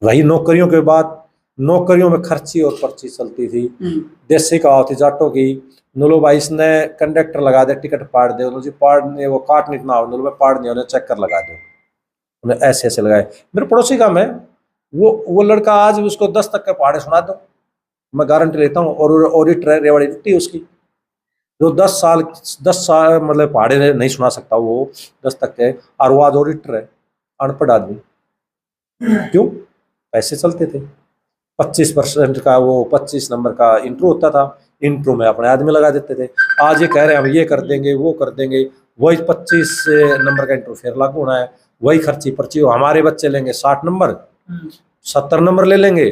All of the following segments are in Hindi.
रही नौकरियों के बाद, नौकरियों में खर्ची और पर्ची चलती थी। देसी कहावत थी जाटों की, नुलो भाई इसने कंडक्टर लगा दे टिकट पाड़ दे, उन्होंने जी पाड़ने वो काट नहीं ना, नुलो भाई पाड़ नहीं उन्हें चक्कर लगा दो, उन्हें ऐसे ऐसे लगाए। मेरे पड़ोसी का मैं, वो लड़का आज भी उसको 10 तक के पहाड़े सुना दो, मैं गारंटी लेता हूँ। और ये रेवाड़ी टूटी उसकी, जो 10 साल 10 साल मतलब पहाड़े नहीं सुना सकता वो 10 तक के, और वो आज ऑडिटर है, अनपढ़ आदमी। क्यों? पैसे चलते थे। 25% का वो 25 नंबर का इंट्रो होता था, इंट्रो में अपने आदमी लगा देते थे। आज ये कह रहे हैं हम ये कर देंगे वो कर देंगे, वही 25 नंबर का इंट्रो फिर लागू होना है, वही खर्ची पर्ची हमारे बच्चे लेंगे 60 नंबर 70 नंबर ले लेंगे,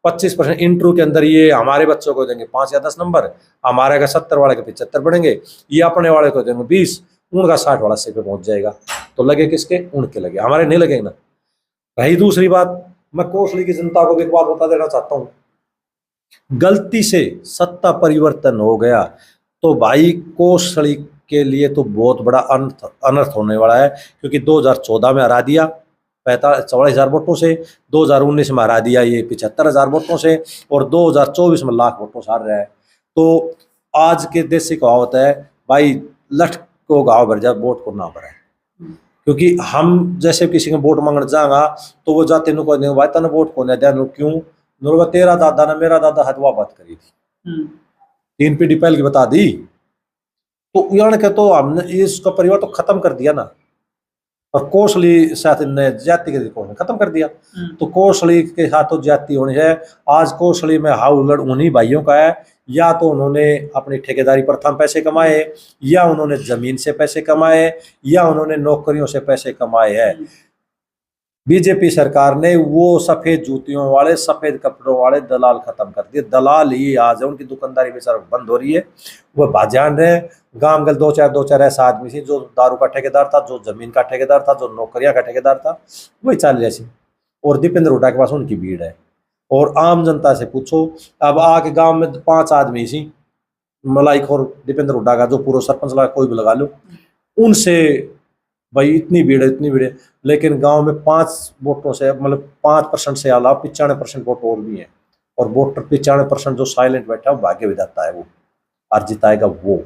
25% इंट्रो के अंदर ये हमारे बच्चों को देंगे 5 या 10 नंबर, हमारे का 70 वाले के 75 बढ़ेंगे, ये अपने वाले को देंगे 20, उनका 60 वाला से पे पहुंच जाएगा। तो लगे किसके? उनके लगे, हमारे नहीं लगेंगे ना। रही दूसरी बात, मैं कोसली की जनता को एक बात बता देना चाहता हूँ, गलती से सत्ता परिवर्तन हो गया तो भाई कोसली के लिए तो बहुत बड़ा अनर्थ होने वाला है, क्योंकि 2014 में हरा दिया 44,000 वोटों से, 2019 में हरा दिया ये 75,000 वोटों से, और 2024 में लाख वोटों से हार रहा है। तो आज के देश की कहावत है भाई, लठ को घाव भर जा वोट को ना भरे, क्योंकि हम जैसे किसी को वोट मांगने जाएगा तो वो जाते नु को भाई तने वोट को नहीं दिया, क्यों? नुरवा तेरा दादा ने मेरा दादा हथवा बात करी थी, 3 पीढ़ी पहले की बता दी, तो यानी के तो हमने इसका परिवार तो खत्म कर दिया ना। और कोसली साथ ने जाति के को खत्म कर दिया, तो कोसली के साथ तो जाति होनी है। आज कोसली में हाउ लड़ उन्हीं भाइयों का है, या तो उन्होंने अपनी ठेकेदारी प्रथा में पैसे कमाए, या उन्होंने जमीन से पैसे कमाए, या उन्होंने नौकरियों से पैसे कमाए हैं। बीजेपी सरकार ने वो सफेद जूतियों वाले सफेद कपड़ों वाले दलाल खत्म कर दिए, दलाल ही आज है, उनकी दुकानदारी बेचारा बंद हो रही है। वह भाजान रहे गांव गल दो चार ऐसा आदमी थी, जो दारू का ठेकेदार था, जो जमीन का ठेकेदार था, जो नौकरियां का ठेकेदार था, वही चाल जैसी। और दीपेंद्र हुड्डा के पास उनकी भीड़ है। और आम जनता से पूछो, अब आके गांव में 5 आदमी सी मलाइक और दीपेंद्र हुड्डा का जो पूरा सरपंच लगा कोई भी लगा लो, उनसे भाई इतनी भीड़ है इतनी भीड़ है, लेकिन गांव में 5 वोटों से मतलब 5% से अलावा 95% वोट और भी है। और वोटर 95% जो साइलेंट बैठा है वो भाग्य विधाता है, वो और जिताएगा वो।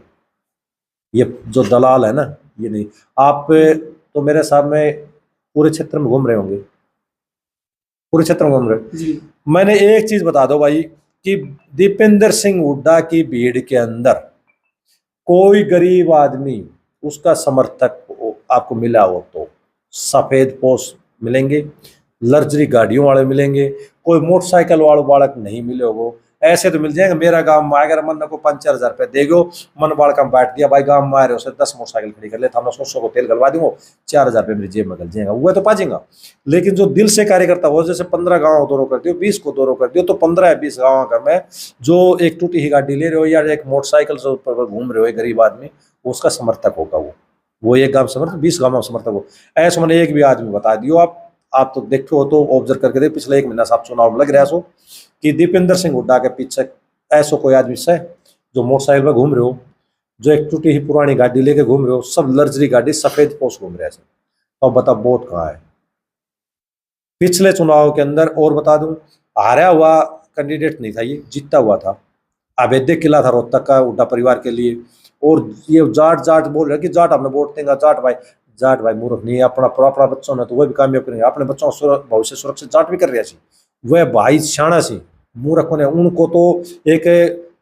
ये जो दलाल है ना, ये नहीं। आप तो मेरे सामने पूरे क्षेत्र में घूम रहे होंगे, पूरे क्षेत्र में घूम रहे जी। मैंने एक चीज बता दो भाई कि दीपेंद्र सिंह हुड्डा की भीड़ के अंदर कोई गरीब आदमी उसका समर्थक आपको मिला हो तो सफेद पोस्ट मिलेंगे, लग्जरी गाड़ियों वाले मिलेंगे, कोई मोटरसाइकिल वालों बालक नहीं मिले हो। ऐसे तो मिल जाएंगे, मेरा गांव में अगर मन को 5,000 रुपये देगो, मन बाल का बैठ दिया भाई गांव में आ रहे हो 10 मोटरसाइकिल खड़ी कर लेता, 100 को तेल गलवा दूंगा, 4,000 रुपये मेरी जेब में गल जाएगा, वो तो पा जाएगा। लेकिन जो दिल से कार्य करता हो, जैसे 15 गाँव दौरों कर दियो, 20 को दौरों कर दियो, तो 15 या 20 गाँव का में जो एक टूटी ही गाड़ी ले रहे हो या एक मोटरसाइकिल से ऊपर घूम रहे हो गरीब आदमी, उसका समर्थक होगा वो एक गांव समर्थक 20 गांव में समर्थक हो। ऐसे मैंने एक भी आदमी बता दियो, आप तो देखते हो तो ऑब्जर्व करके देख, पिछले 1 महीना से आप चुनाव में लग रहा है कि दीपेंद्र सिंह हुड्डा के पीछे ऐसा कोई आदमी से जो मोटरसाइकिल में घूम रहे हो, जो एक टूटी ही पुरानी गाड़ी लेके घूम रहे हो, सब लग्जरी गाड़ी सफेद पोस्ट घूम रहे हैं। तो बता वोट कहाँ है? पिछले चुनाव के अंदर और बता दूं, हारा हुआ कैंडिडेट नहीं था, ये जीता हुआ था। अवैध किला था रोहतक का हुड्डा परिवार के लिए। और ये जाट जाट बोल रहे कि जाट हमने वोट देंगे, जाट भाई मूर्ख नहीं है, अपना बच्चों ने तो वह भी कामयाब करेंगे, अपने बच्चों भविष्य सुरक्षित जाट भी कर रहे सी, वह भाई शाणा सी मूर्खों ने उनको तो एक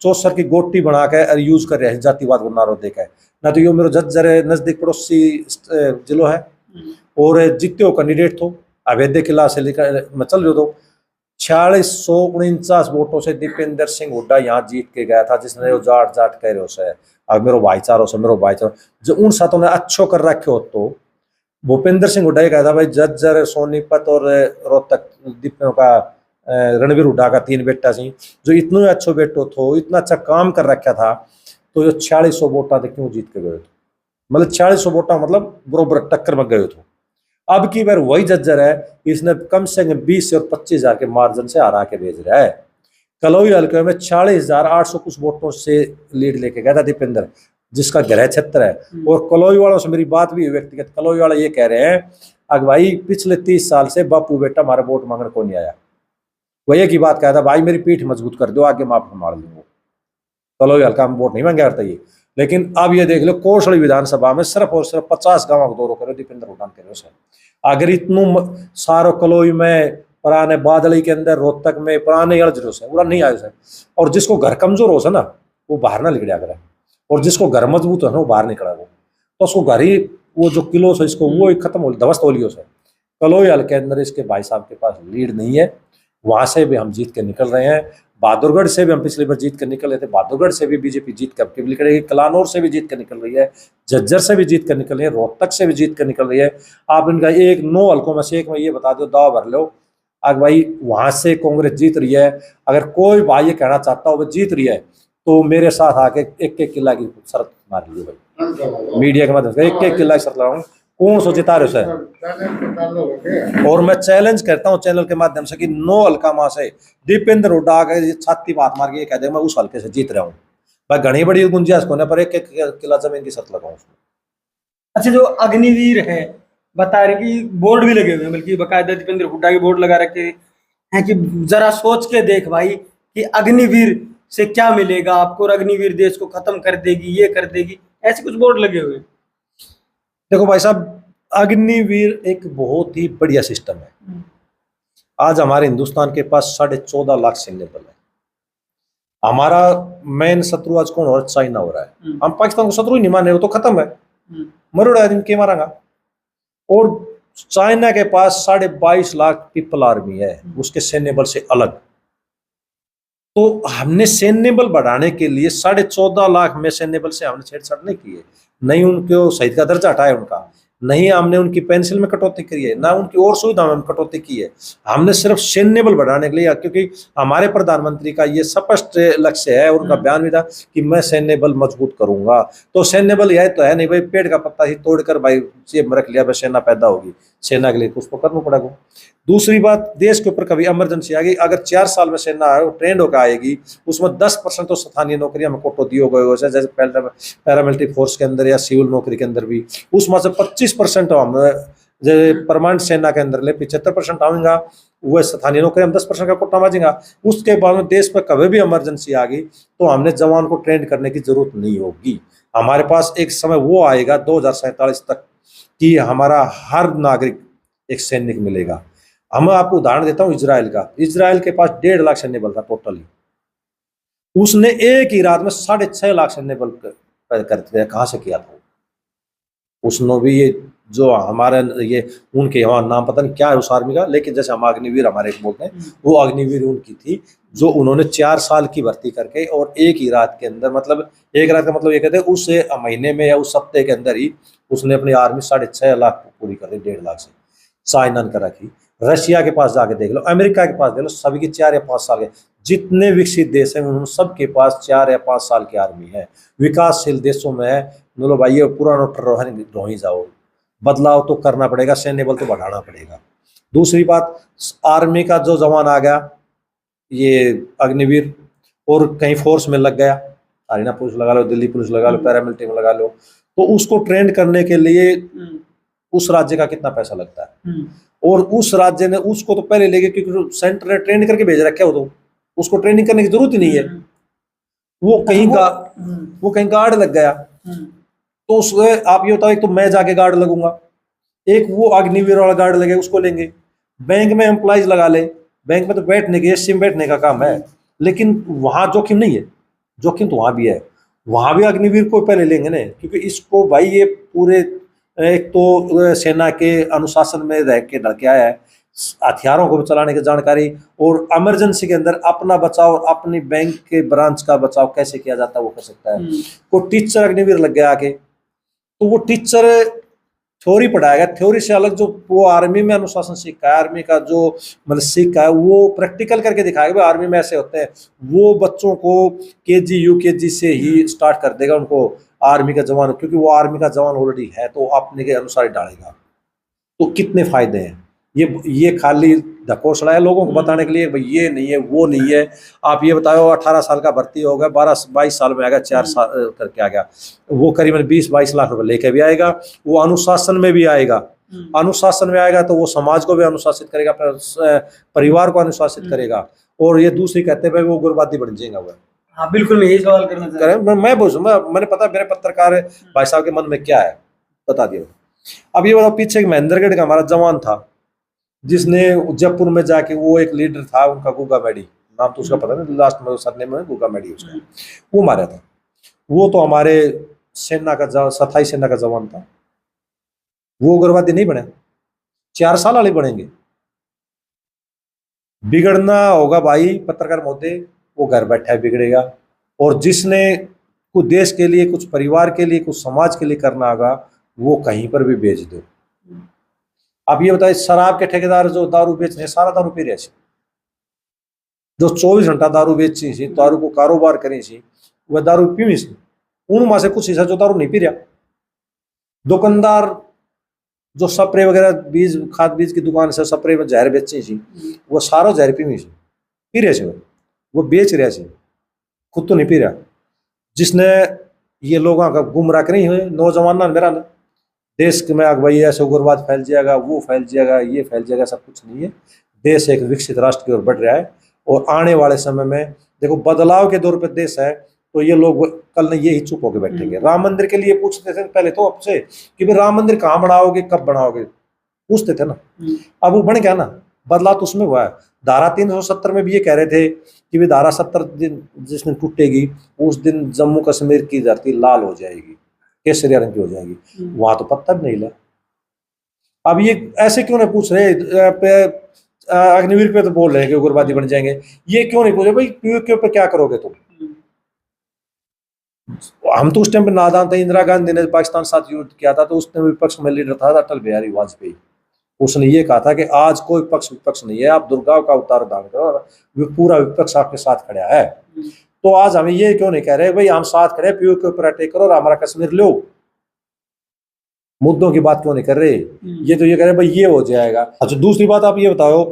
चौसर की गोटी बना के यूज कर रहे हैं जातिवाद को नारो देकर। ना तो ये मेरे जज्जर नजदीक पड़ोसी जिलो है और जीते हो कैंडिडेट तो अवैध किला से लेकर मैं चल रहे तो 4649 वोटों से दीपेंद्र सिंह हुड्डा यहाँ जीत के गया था, जिसने जाट जाट कह रहे से अब मेरो भाईचारो से मेरो भाईचारो जो उन सातों ने अच्छो कर रखे हो। तो भूपेंद्र सिंह हुड्डा कहा था भाई जज्जर सोनीपत और रोहतक दीपों का रणवीर हुड्डा का 3 बेटा सी जो इतना अच्छो बेटो थो, इतना अच्छा काम कर रखा था, तो ये 4600 वोटा क्यों जीत के गए थे, मतलब 4600 वोटा मतलब बरोबर टक्कर में गए थे। अब की बार वही जज्जर है, इसने कम से कम 20 और 25,000 के मार्जिन से हरा के भेज रहा है। कलौई हल्के में 40,800 कुछ वोटों से लीड लेके गया था दीपेंद्र, जिसका गृह क्षेत्र है। और कलौई वालों से मेरी बात भी व्यक्तिगत, कलौई वाला ये कह रहे हैं अगर भाई पिछले 30 साल से बापू बेटा हमारे वोट मांगने को नहीं आया, वो एक ही बात कहता था, भाई मेरी पीठ मजबूत कर दो, आगे मैं आपको मार दूंगा। चलो ये हल्का हम वोट नहीं मांगे करता ये, लेकिन अब ये देख लो कोसड़ी विधानसभा में सिर्फ और सिर्फ 50 गांव का दौरा करो दीपेंद्र हुड्डा करो सर। अगर इतनू सारो कलोई में, पुराने बादली के अंदर, रोहतक में पुराने अड़जरो से पूरा नहीं आए सर। और जिसको घर कमजोर हो ना वो बाहर ना निकलिया करे, और जिसको घर मजबूत है ना वो बाहर निकला वो, तो उसको घर ही वो जो किलो से इसको वो खत्म हो ध्वस्त हो लियो सर। कलोई हल के अंदर इसके भाई साहब के पास लीड नहीं है, वहां से भी हम जीत के निकल रहे हैं। बहादुरगढ़ से भी हम पिछली बार जीत कर निकल रहे थे, बहादुरगढ़ से भी बीजेपी जीत कर निकलेगी, कलानौर से भी जीत कर निकल रही है, झज्जर से भी जीत कर निकल रही है, रोहतक से भी जीत कर निकल रही है। आप इनका एक 9 हल्कों में से एक में ये बता दो, दाव भर लो अगर भाई वहां से कांग्रेस जीत रही है। अगर कोई भाई ये कहना चाहता हो वो जीत रही है तो मेरे साथ आके एक एक किला की शर्त मार लीजिए भाई, मीडिया के माध्यम से एक एक किला की शर्त लगाऊंगा, कौन सो जिता रहे सर। और मैं चैलेंज करता हूँ चैनल के माध्यम से कि 9 हल्का मां से दीपेंद्र हुड्डा आगे छाती बात मार के कह दे मैं उस हल्के से जीत रहा हूँ भाई, घनी बड़ी गुंजाइश को पर एक एक किला जमीन की शर्त लगाऊं उसमें। अच्छा, जो अग्निवीर है बता रहे कि बोर्ड भी लगे हुए हैं, बल्कि बाकायदा दीपेंद्र हुड्डा के बोर्ड लगा रखे हैं कि जरा सोच के देख भाई कि अग्निवीर से क्या मिलेगा आपको, और अग्निवीर देश को खत्म कर देगी, ये कर देगी, ऐसे कुछ बोर्ड लगे हुए हैं। देखो भाई साहब, अग्निवीर एक बहुत ही बढ़िया सिस्टम है। आज हमारे हिंदुस्तान के पास 14.5 लाख सैन्य बल है। हमारा मेन शत्रु आज कौन हो रहा है? चाइना हो रहा है। हम पाकिस्तान को शत्रु ही नहीं माने, वो तो खत्म है, मरोड़ा दिन के मारांगा। और चाइना के पास 22.5 लाख पीपल आर्मी है, उसके सैन्य बल से अलग। तो हमने सैन्य बल बढ़ाने के लिए 14.5 लाख में सैन्य बल से हमने छेड़छाड़ नहीं की है, नहीं उनको शहीद का दर्जा हटाया उनका, नहीं हमने उनकी पेंशन में कटौती करी है, ना उनकी और सुविधा में कटौती की है। हमने सिर्फ सैन्य बल बढ़ाने के लिए, क्योंकि हमारे प्रधानमंत्री का ये स्पष्ट लक्ष्य है, उनका बयान भी था कि मैं सैन्य बल मजबूत करूंगा। तो सैन्य बल यह तो है नहीं भाई पेड़ का पत्ता ही तोड़कर भाई जेब में रख लिया, सेना पैदा होगी, सेना के लिए उसको करना पड़ेगा। दूसरी बात, देश के ऊपर कभी इमरजेंसी आ गई, अगर 4 साल में सेना ट्रेंड होकर आएगी, उसमें 10% तो स्थानीय नौकरियां में कोटो दिए गए, जैसे पैरामिलिट्री फोर्स के अंदर या सिविल नौकरी के अंदर भी, उसमें से 25% हम जैसे परमानेंट सेना के अंदर ले 75% आऊंगा, वह स्थानीय नौकरी हम 10% का कोटा मांगेगा। उसके बाद में देश पर कभी भी इमरजेंसी आ गई तो हमने जवान को ट्रेंड करने की जरूरत नहीं होगी। हमारे पास एक समय वो आएगा 2047 तक कि हमारा हर नागरिक एक सैनिक मिलेगा। हम आपको उदाहरण देता हूं इजराइल का। इजराइल के पास 1.5 लाख सैन्य बल था टोटली, उसने एक ही रात में 6.5 लाख सैन्य बल कर दिया। कहां से किया था उसने भी? ये जो हमारे ये उनके यहाँ नाम पता नहीं क्या है उस आर्मी का, लेकिन जैसे हम अग्निवीर हमारे बोलते हैं, वो अग्निवीर उनकी थी जो उन्होंने 4 साल की भर्ती करके और एक ही रात के अंदर, मतलब एक रात का मतलब ये कहते हैं उस महीने में या उस हफ्ते के अंदर ही उसने अपनी आर्मी 6.5 लाख पूरी कर दी, 1.5 लाख से। चाइना ने कर रखी, रशिया के पास जाके देख लो, अमेरिका के पास देख लो, सभी की 4 या 5 साल के, जितने विकसित देश हैं उन सबके पास 4 या 5 साल की आर्मी है। विकासशील देशों में है, बोलो भाई ये पूरा रो ही जाओ, बदलाव तो करना पड़ेगा, सैन्य बल तो बढ़ाना पड़ेगा। दूसरी बात, आर्मी का जो जवान आ गया ये अग्निवीर और कहीं फोर्स में लग गया, हरियाणा पुलिस लगा लो, दिल्ली पुलिस लगा लो, पैरामिलिट्री में लगा लो, तो उसको ट्रेंड करने के लिए उस राज्य का कितना पैसा लगता है, और उस राज्य ने उसको तो पहले लेके, क्योंकि सेंटर ने ट्रेनिंग करके भेज रखा है, तो उसको ट्रेनिंग करने की जरूरत ही नहीं है। वो कहीं गार्ड लग गया तो उसके आप ये बताओ, एक तो मैं जाके गार्ड लगूंगा, एक वो अग्निवीर वाला गार्ड लगे उसको लेंगे, बैंक में एम्प्लॉइज लगा ले, बैंक में तो बैठने के एसी में बैठने का काम है, लेकिन वहां जोखिम नहीं है। जोखिम तो वहां भी है, वहां भी अग्निवीर को पहले लेंगे ना, क्योंकि इसको भाई ये पूरे एक तो सेना के अनुशासन में रह के ढल के आया है, हथियारों को चलाने की जानकारी, और इमरजेंसी के अंदर अपना बचाव, अपनी बैंक के ब्रांच का बचाव कैसे किया जाता है वो कर सकता है। कोई टीचर अग्निवीर लग गया आके, तो वो टीचर थ्योरी पढ़ाएगा, थ्योरी से अलग जो वो आर्मी में अनुशासन सीखा है, आर्मी का जो मतलब सीखा है वो प्रैक्टिकल करके दिखाएगा भाई आर्मी में ऐसे होते हैं। वो बच्चों को केजी यूकेजी से ही स्टार्ट कर देगा उनको आर्मी का जवान, क्योंकि वो आर्मी का जवान ऑलरेडी है तो अपने के अनुसार ही डालेगा। तो कितने फायदे हैं, ये खाली धकोसड़ा है लोगों को बताने के लिए भाई ये नहीं है वो नहीं है। आप ये बताओ 18 साल का भर्ती होगा, 12-22 साल में आएगा, 4 साल करके आ गया, वो करीबन 20-22 लाख रुपए लेके भी आएगा, वो अनुशासन में भी आएगा, अनुशासन में आएगा तो वो समाज को भी अनुशासित करेगा, अपने परिवार को अनुशासित करेगा। और ये दूसरी कहते हैं भाई वो उग्रवादी बन जाएगा वो। हाँ बिल्कुल, मैं यही सवाल करना चाह रहा हूँ। मैं बोझ मैंने पता मेरे पत्रकार भाई साहब के मन में क्या है बता दिया। अब ये बताओ, पीछे एक महेंद्रगढ़ का हमारा जवान था जिसने जयपुर में जाके, वो एक लीडर था उनका, गुगा मेडी नाम तो उसका पता नहीं, लास्ट में सरनेम में गुगा मेडी उसका, वो मारा था। वो तो हमारे सेना का सथाई सेना का जवान था। वो उग्रवादी नहीं बने, 4 साल वाले बनेंगे। बिगड़ना होगा भाई पत्रकार महोदय, वो घर बैठा बिगड़ेगा। और जिसने कुछ देश के लिए, कुछ परिवार के लिए, कुछ समाज के लिए करना होगा, वो कहीं पर भी बेच दो। अब ये बताइए, शराब के ठेकेदार जो दारू बेच रहे, सारा दारू पी रहे, जो 24 घंटा दारू बेची सी, दारू को कारोबार करें सी, वह दारू पीवी सी, उनमें से कुछ हिस्सा जो दारू नहीं पी रहा। दुकानदार जो स्प्रे वगैरह बीज, खाद बीज की दुकान से स्प्रे में जहर बेचे सी, वो सारा जहर पी रहे थे, वो बेच रहे थे, खुद तो नहीं पी रहा। जिसने ये लोगों का गुमराह नहीं हुए नौजवान ना मेरा ना, देश में भाई ऐसे उग्रवाद फैल जाएगा, वो फैल जाएगा, ये फैल जाएगा, सब कुछ नहीं है। देश एक विकसित राष्ट्र की ओर बढ़ रहा है। और आने वाले समय में देखो, बदलाव के दौर पर देश है। तो ये लोग कल नहीं यही चुप होकर बैठेंगे। राम मंदिर के लिए पूछते थे पहले तो आपसे कि भाई राम मंदिर कहाँ बनाओगे, कब बनाओगे, पूछते थे ना। अब वो बन गया ना, बदलाव तो उसमें हुआ है। धारा 370 में भी ये कह रहे थे कि भी धारा 70 दिन जिस दिन टूटेगी उस दिन जम्मू कश्मीर की धरती लाल हो जाएगी, केसरिया रंग की हो जाएगी। वहां तो पत्ता भी नहीं हिला। अब ये ऐसे क्यों नहीं पूछ रहे, अग्निवीर पे तो बोल रहे हैं कि उग्रवादी बन जाएंगे, ये क्यों नहीं पूछ रहे भाई पीओके पे क्या करोगे तुम? हम तो उस टाइम पे नादान थे। इंदिरा गांधी ने पाकिस्तान साथ युद्ध किया था, तो उस टाइम विपक्ष में लीडर था अटल बिहारी वाजपेयी। उसने ये कहा था कि आज कोई पक्ष विपक्ष नहीं है, आप दुर्गा का अवतार धारण करो, और पूरा विपक्ष आपके साथ खड़ा है। तो आज हमें ये क्यों नहीं कह रहे भाई हम साथ खड़े, पीओके के ऊपर अटैक करो और हमारा कश्मीर लो? मुद्दों की बात क्यों नहीं कर रहे? ये तो ये कह रहे भाई ये हो जाएगा। अच्छा, दूसरी बात आप ये बताओ,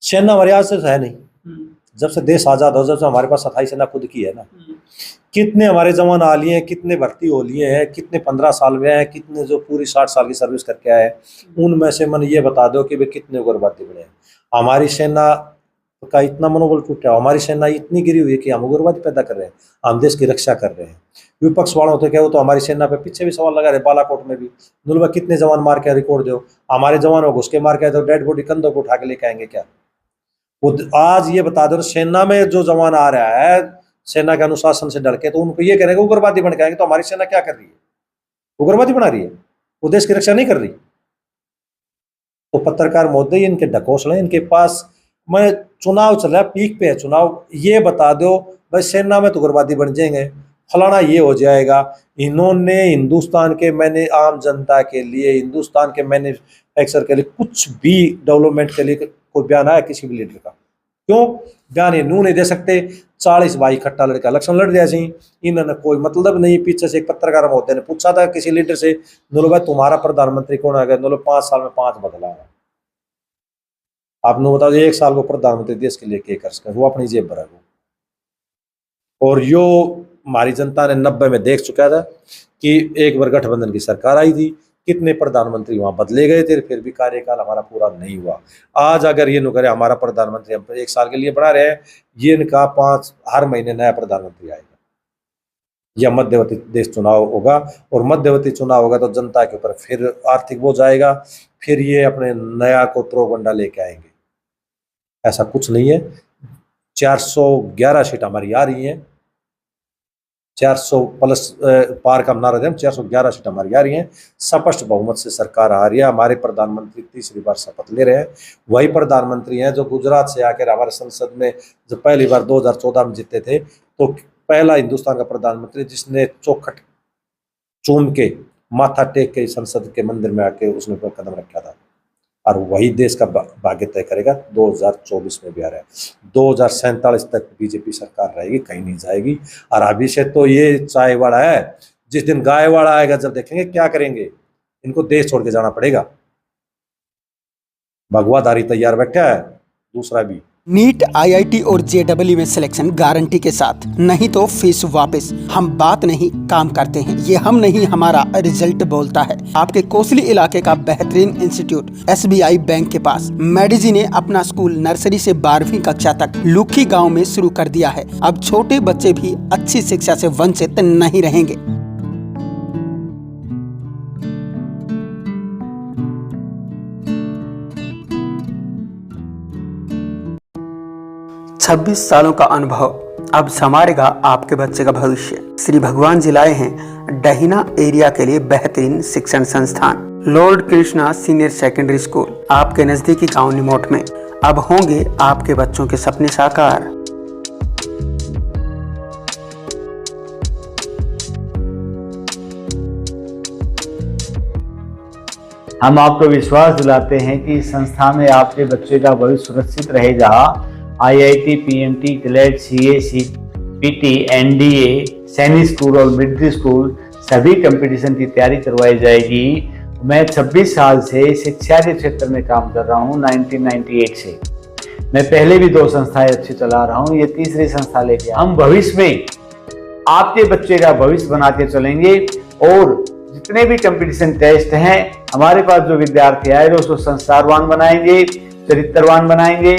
सेना हमारे आज से है नहीं। जब से देश आजाद हो, जब से हमारे पास 27 सेना खुद की है ना, कितने हमारे जवान आ लिए हैं, कितने भर्ती हो लिए हैं, कितने 15 साल में हैं, कितने जो पूरी 60 साल की सर्विस करके आए हैं। उनमें से मन ये बता दो कि वे कितने उग्रवादी बने हैं। हमारी सेना का इतना मनोबल टूटा, हमारी सेना इतनी गिरी हुई है कि हम उग्रवादी पैदा कर रहे हैं, हम देश की रक्षा कर रहे हैं। विपक्ष वालों तो क्या, वो तो हमारी सेना पे पीछे भी सवाल लगा रहे, बालाकोट में भी नुलवा कितने जवान मार के रिकॉर्ड दो, हमारे जवानों घुस के मार के तो डेड बॉडी कंधों को उठा के लेके आएंगे क्या? वो आज ये बता दो, सेना में जो जवान आ रहा है सेना के अनुशासन से डर के, तो उनको ये करेंगे उग्रवादी बन के आएंगे। तो हमारी सेना क्या कर रही है? उग्रवादी बना रही है, वो देश की रक्षा नहीं कर रही। तो पत्रकार महोदय, इनके ढकोसले, इनके पास मैं चुनाव चल रहा है, पीक पे है चुनाव, ये बता दो भाई सेना में तो उग्रवादी बन जाएंगे, फलाना ये हो जाएगा। इन्होंने हिंदुस्तान के, मैंने आम जनता के लिए, हिंदुस्तान के मैन्युफैक्चर के लिए, कुछ भी डेवलपमेंट के लिए कोई बयान आया किसी भी लीडर का? क्यों बयान ये नू नहीं दे सकते? 40 भाई इकट्ठा लड़का इलेक्शन लड़ दिया सी, इन्होंने कोई मतलब नहीं। पीछे से एक पत्रकार महोदय ने पूछा था किसी लीडर से, नोलो भाई तुम्हारा प्रधानमंत्री कौन आ गया? नोलो 5 साल में 5 बदला है। आपने बताओ 1 साल को प्रधानमंत्री देश के लिए क्या कर सके? वो अपनी जेब भरा। और यो हमारी जनता ने 90 में देख चुका था कि एक बार गठबंधन की सरकार आई थी, कितने प्रधानमंत्री वहां बदले गए थे, फिर भी कार्यकाल हमारा पूरा नहीं हुआ। आज अगर ये करे हमारा प्रधानमंत्री हम 1 साल के लिए बढ़ा रहे हैं, ये इनका 5 हर महीने नया प्रधानमंत्री आएगा, या मध्यवर्ती देश चुनाव होगा। और मध्यवर्ती चुनाव होगा तो जनता के ऊपर फिर आर्थिक बोझ आएगा, फिर ये अपने नया को प्रोपगंडा लेके आएंगे। ऐसा कुछ नहीं है। 411 सीट हमारी आ रही हैं, 400 प्लस पार का नारा दें, 411 सीट हमारी आ रही हैं। स्पष्ट बहुमत से सरकार आ रही है। हमारे प्रधानमंत्री तीसरी बार शपथ ले रहे हैं। वही प्रधानमंत्री हैं जो गुजरात से आकर हमारे संसद में जब पहली बार 2014 में जीते थे, तो पहला हिंदुस्तान का प्रधानमंत्री जिसने चौखट चूम के, माथा टेक के संसद के मंदिर में आके उसने कदम रखा था। और वही देश का भाग्य तय करेगा। 2024 में भी आ रहा है, 2047 तक बीजेपी सरकार रहेगी, कहीं नहीं जाएगी। और अभी से तो ये चाय वाला है, जिस दिन गाय वाला आएगा जब देखेंगे क्या करेंगे। इनको देश छोड़ के जाना पड़ेगा। भगवाधारी तैयार बैठा है, दूसरा भी नीट, IIT और JEE में सिलेक्शन गारंटी के साथ, नहीं तो फीस वापस। हम बात नहीं काम करते हैं, ये हम नहीं हमारा रिजल्ट बोलता है। आपके कोसली इलाके का बेहतरीन इंस्टीट्यूट SBI बैंक के पास। मेडिजी ने अपना स्कूल नर्सरी से 12वीं कक्षा तक लुखी गांव में शुरू कर दिया है। अब छोटे बच्चे भी अच्छी शिक्षा से वंचित नहीं रहेंगे। छब्बीस सालों का अनुभव अब संवारेगा आपके बच्चे का भविष्य। श्री भगवान जी लाए हैं डहीना एरिया के लिए बेहतरीन शिक्षण संस्थान Lord Krishna senior secondary school, आपके नजदीकी गांव निमोट में। अब होंगे आपके बच्चों के सपने साकार। हम आपको विश्वास दिलाते हैं कि इस संस्था में आपके बच्चे का भविष्य सुरक्षित रहेगा। IIT, PMT, CLET, CA, CPT, NDA, सैनिक स्कूल और मिलिट्री स्कूल सभी कंपटीशन की तैयारी करवाई जाएगी। मैं 26 साल से शिक्षा के क्षेत्र में काम कर रहा हूँ, 1998 से। मैं पहले भी 2 संस्थाएं अच्छी चला रहा हूँ, ये तीसरी संस्था लेके हम भविष्य में आपके बच्चे का भविष्य बनाते चलेंगे। और जितने भी कंपटीशन टेस्ट हैं, हमारे पास जो विद्यार्थी आए उसको संस्कारवान बनाएंगे, चरित्रवान बनाएंगे।